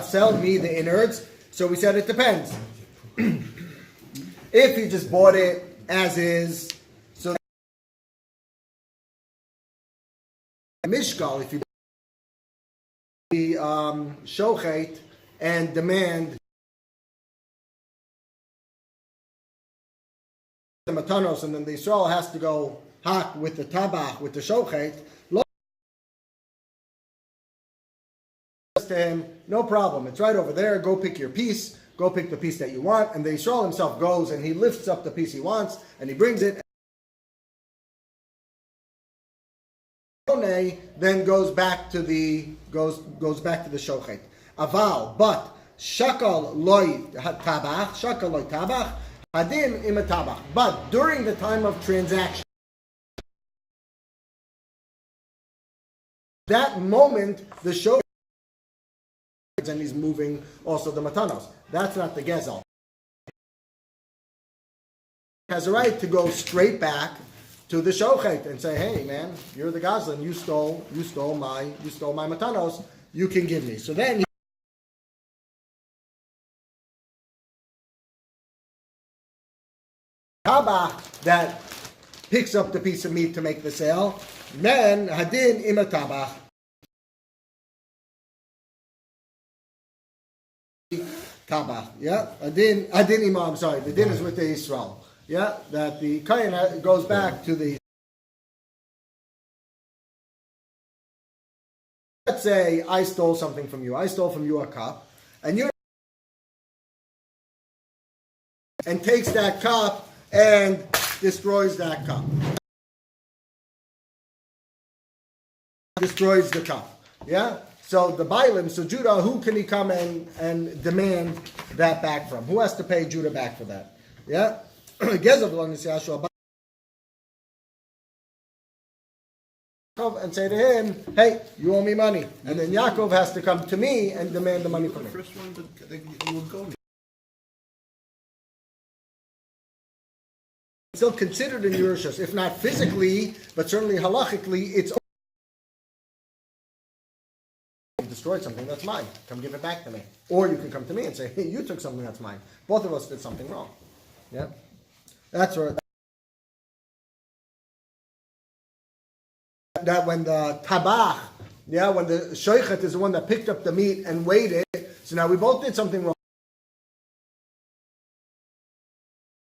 Sell me the innards. So we said it depends. If he just bought it as is, so mishkal, if you the shochet and demand the matanos, and then the Yisrael has to go hak with the tabach, with the shochet, to him, no problem, it's right over there, go pick your piece, go pick the piece that you want, and the Yisrael himself goes and he lifts up the piece he wants, and he brings it, then goes back to the shochet. Aval, but shakal loy tabach, hadin im tabach. But during the time of transaction, that moment the shochet and he's moving also the matanos. That's not the gezel. He has a right to go straight back to the shochet and say, "Hey, man, you're the gazlan. You stole my matanos. You can give me." So then, tabach that picks up the piece of meat to make the sale. Then hadin im tabach. Tabach, yeah. Adin imam. I'm sorry. The din is with the Yisrael. Yeah, that the Kayan goes back to the. Let's say I stole something from you. I stole from you a cup, and you and takes that cup and destroys that cup. Destroys the cup. Yeah. So the Bailim, so Judah, who can he come and demand that back from? Who has to pay Judah back for that? Yeah? And say to him, "Hey, you owe me money." And then Yaakov has to come to me and demand the money from me. The first one that you would go. It's still considered in Yerushas, if not physically, but certainly halachically, it's destroyed something that's mine. Come give it back to me. Or you can come to me and say, "Hey, you took something that's mine." Both of us did something wrong. Yeah, that's right. That when the tabach, yeah, when the shoichet is the one that picked up the meat and weighed it, so now we both did something wrong.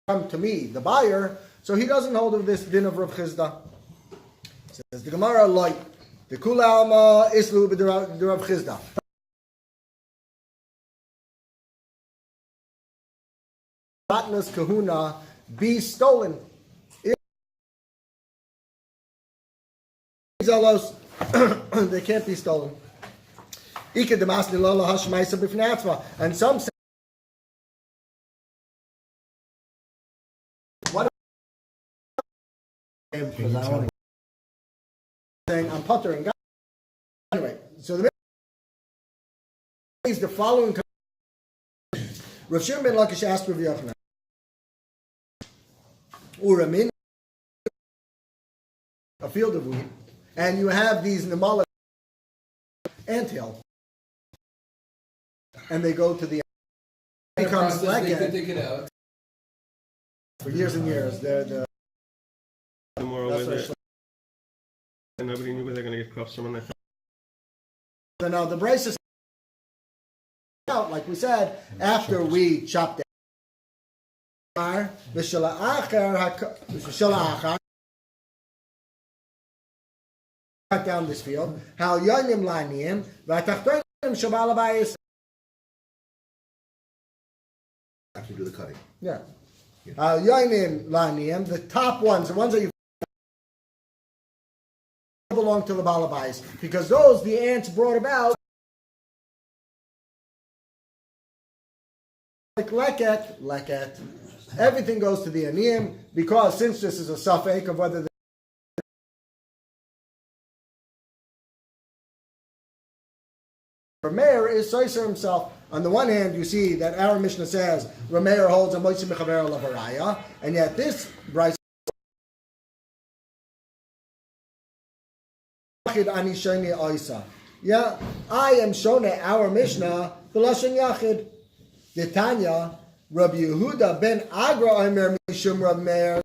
Come to me, the buyer, so he doesn't hold of this din of Rav Chizda. Says the Gemara, like the Kula Alma Islu b'Rav Chizda. Matnas kahuna be stolen. They can't be stolen. And some say, what saying I'm puttering. Anyway, so the is the following. Rav Shimon ben Lakish asked Rav Yochanan, Uramin, a field of wheat, and you have these Namala anthill, and they go to the becomes like they could take it out for years and years. The more over there, and nobody knew where they're going to get crops from. And so now the braces out, like we said, after we chopped it. Cut down this field. How yonim laniim v'atachtonim shabalabayis. Actually, do the cutting. Yeah. How yonim laniim, the top ones, the ones that you belong to the balabais, because those the ants brought about. Like leket. Everything goes to the aniyim, because since this is a suffix of whether the Rameir is Soiser himself. On the one hand, you see that our Mishnah says Rameir holds a Moitzi Mechaver Lavaraya, and yet this Bryce Yeah, I am Shona, our Mishnah, the Lashon Yachid. The Tanya, Rabbi Yehuda ben Agra Omer Mishum Rab Meir.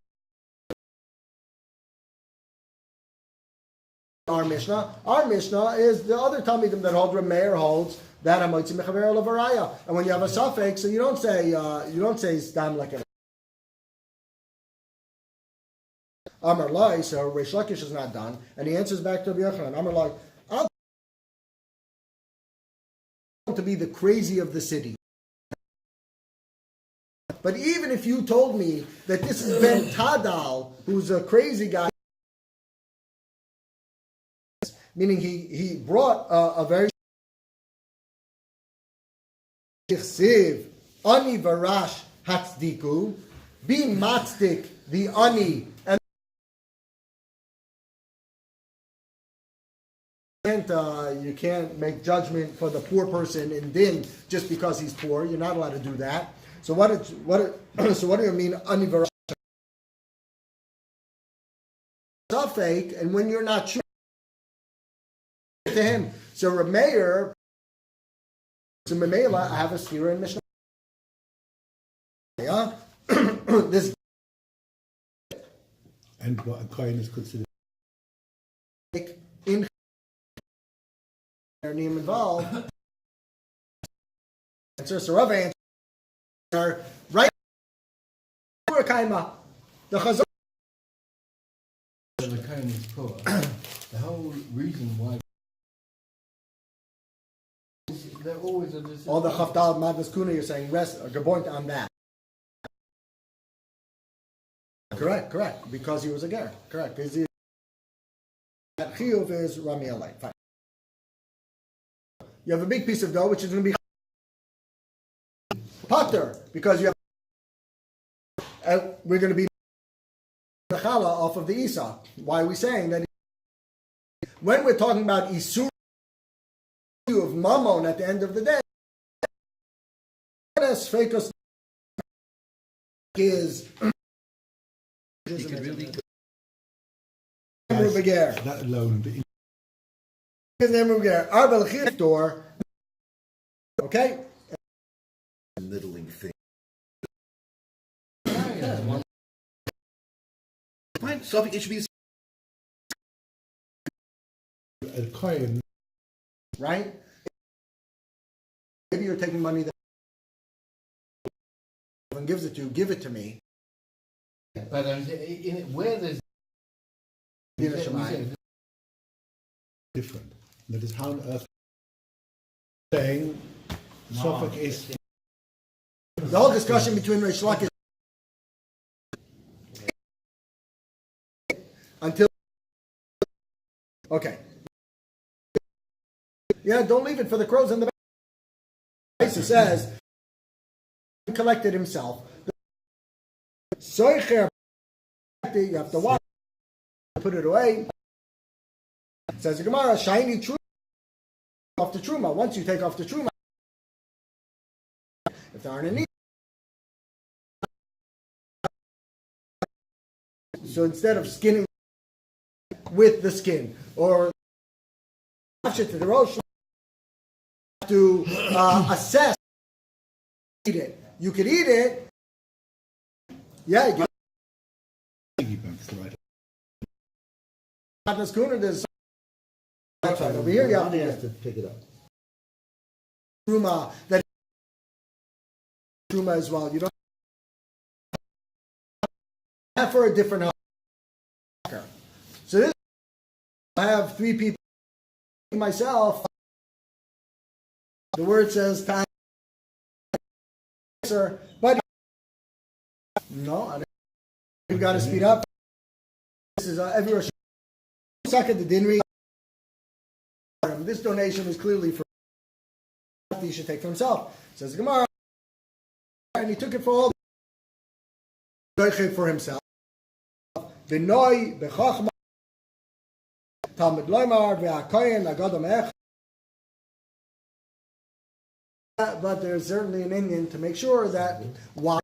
Our Mishnah is the other Talmidim that hold Rab Meir holds that Hamoitzi Mechaver Levaraya. And when you have a suffix, so you don't say Stam like it. Amar Lai, so Reish Lakish is not done, and he answers back to Rabbi Yochanan. Amar Lai, I'll to be the crazy of the city. But even if you told me that this is Ben Tadal, who's a crazy guy, meaning he brought a very ani varash hatzdiku, be matzdik the ani, and you can't make judgment for the poor person in din just because he's poor. You're not allowed to do that. So what do you mean ani varash? Fake, and when you're not sure to him, so Rameir, so Mamela, I have a stira in Mishnah. Yeah, this and what a coin is considered in their name involved. Answer, so Rav answer right. The Chazal. The coin is poor. The whole reason why they're always a All the Chavdal Madnas Kuna you're saying rest are point on that. Correct. Because he was a ger. Correct. Because that chiyuv is Rami Alay. Fine. You have a big piece of dough which is going to be potter because you have. We're going to be the challah off of the Isa. Why are we saying that? When we're talking about Isur of Mammon at the end of the day, Fekos is you could really that alone. Okay? Littling thing. yeah. Fine, so it should be A coin, Right? Maybe you're taking money that someone gives it to you, give it to me. But where there's different. That is how on earth saying Suffolk is The whole discussion between Reish Lakish until okay. Yeah, don't leave it for the crows in the back. It says he collected himself. You have to watch, put it away. It says the Gemara, shiny truma off the truma. Once you take off the truma, if there aren't any, so instead of skinning with the skin or wash it to the rosh, to assess, eat it. You could eat it. Yeah, you right. there's that's right. Over here, you have to pick it up. truma that truma as well. You don't have for a different halacha. So this, I have three people. Myself, the word says time, but no, I don't. You've got to speed up. This is everywhere. Second, the dinri. This donation is clearly for he should take for himself. Says Gemara, and he took it for all for himself. B'noi b'chachma Talmud loymar v'akoyen agadam ech. But there's certainly an Indian to make sure that why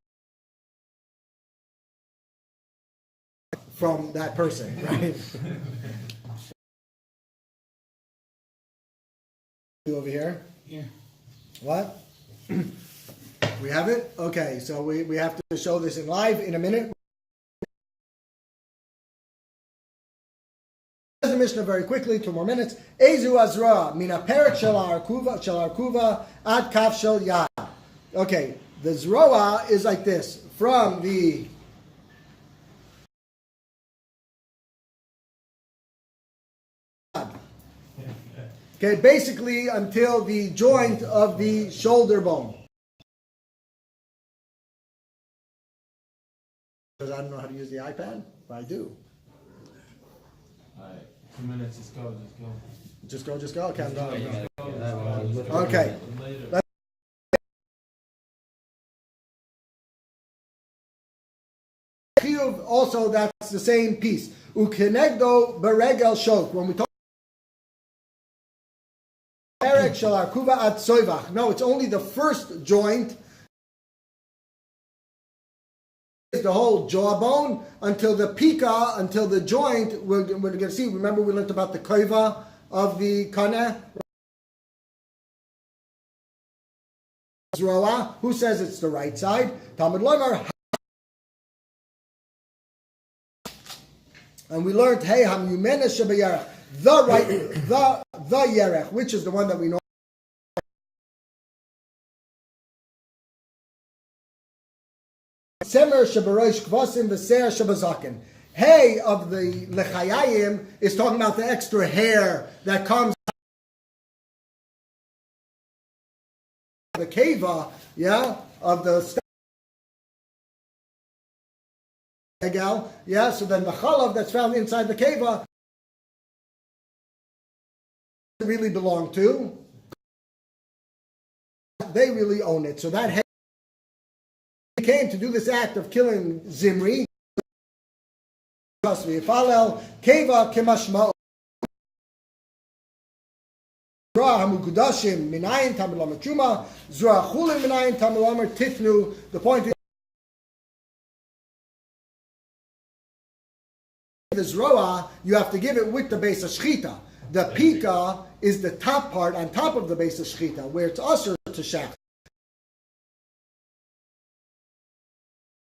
from that person, right? over here? Yeah. What? We have it? Okay, so we have to show this in live in a minute. The Mishnah very quickly, 2 more minutes. Ezu azra mina perek shel arkuva ad kaf shel yad. Okay, the zroa is like this from the okay, basically until the joint of the shoulder bone. Because I don't know how to use the iPad, but I do. Alright, 2 minutes, just go. Just go. Okay, I'm done. Go. Okay. Later. Also, that's the same piece. Ukenegdo beregel shok. When we talk perek shel arkuva at soivach. No, it's only the first joint. The whole jawbone until the pika, until the joint. We're going to see. Remember, we learned about the koiva of the kana. Zroa. Who says it's the right side? Talmud Lomar. And we learned, hey, ham yumena shebayarech, the right, the yerech, which is the one that we know. Semer shebarosh kvasim v'seir shebazakin. Hey of the lechayayim is talking about the extra hair that comes the keva, of the egal, so then the chalav that's found inside the keva really belong to. They really own it. So that head came to do this act of killing Zimri. Keva kemashma. Zra hamukudashim minayin tamar chuma. Zra chulin minayin tamar tifnu. The point is, the zroa, you have to give it with the base of shchita. The pika is the top part on top of the base of shchita, where it's usher to shach.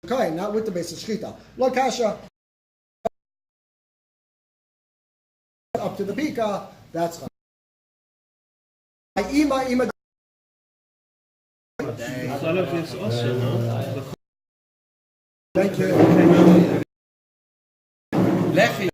Okay, not with the base of shchita. Lo kasha. Up to the pika, that's ima. Chalaf is also, no? Thank you. Lechi.